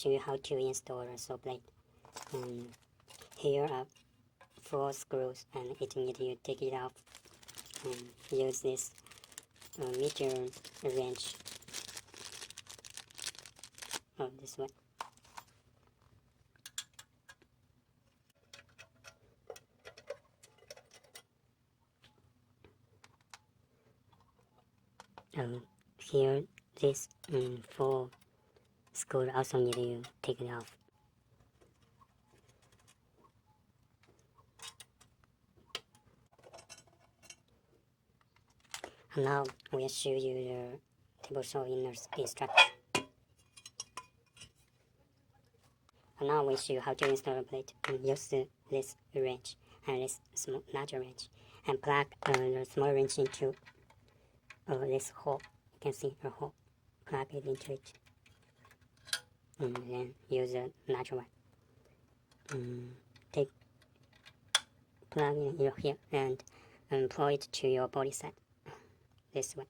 show you how to install a saw blade. Here are 4 screws, and it need you take it off and use this meter wrench this way. Here this 4 screw also need you take it off. And now we'll show you the table saw instruction. And now we show you how to install a blade. Use this wrench and this larger wrench, and plug the small wrench into this hole. You can see a hole. Plug it into it, and then use a larger one. Plug it here and pull it to your body side this way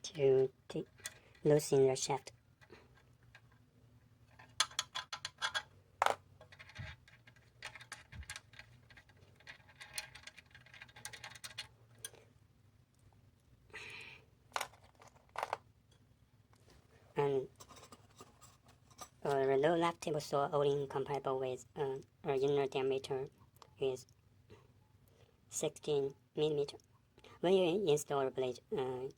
to loosen the shaft. And the low left table saw only compatible with inner diameter is 16 millimeter. When you install a blade,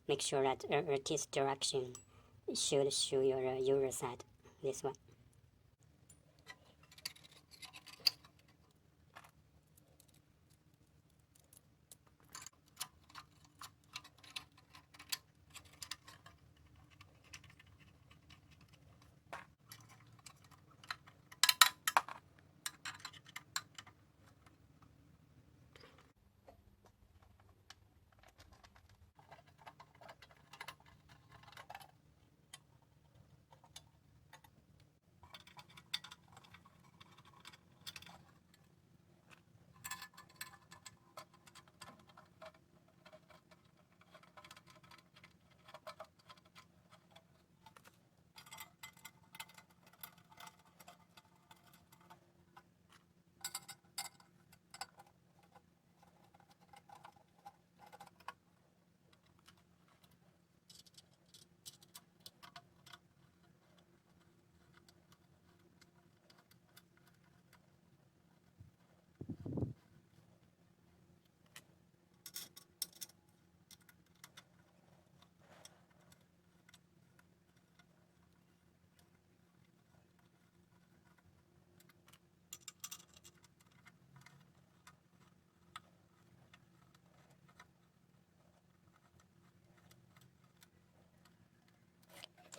make sure that its direction should show your user side, this one.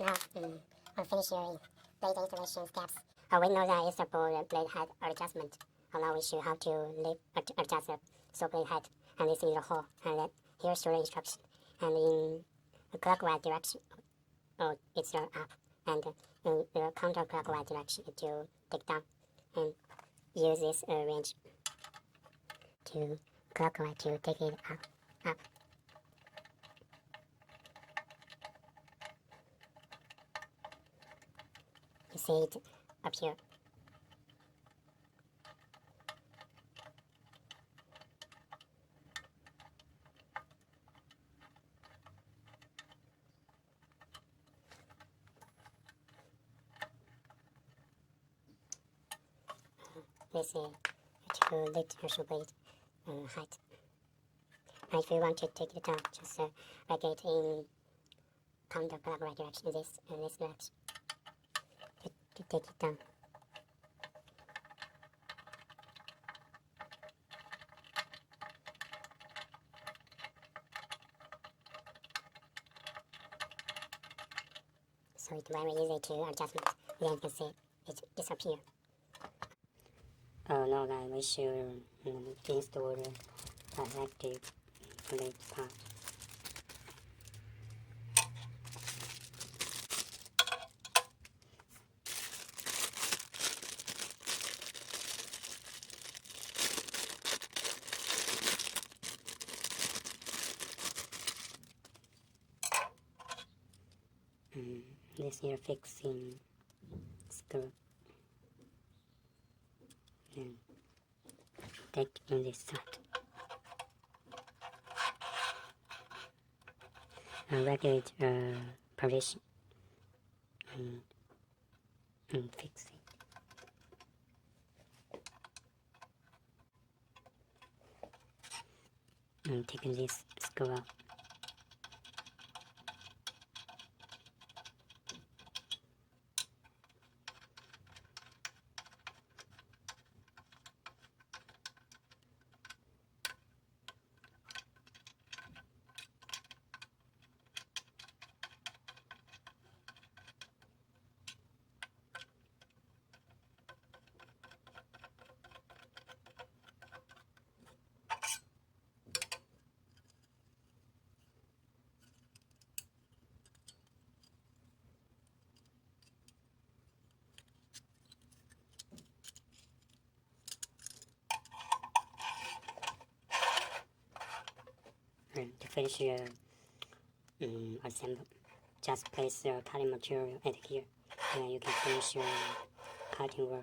Now, I'll finish your blade installation steps. We know that it's about blade head adjustment. Now we show how to adjust the saw blade head. And this is the hole. And here's the instruction. And in a clockwise direction, it's up. And in the counterclockwise direction to take down. And use this wrench to clockwise to take it up. You see it up here. This is to lift your saw blade height. And if you want to take it down, just like it in counterclockwise direction, this direction. To take it down. So it's very easy to adjust it. Then you can see it disappear. Now I will show to install the electric blade part. this ear fixing screw and take in this side. Regulate position and fix it. And take this screw out. To finish your assembly, just place the cutting material at here, and you can finish your cutting work.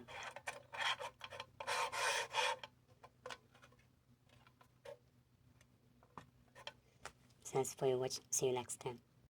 Thanks for your watching. See you next time.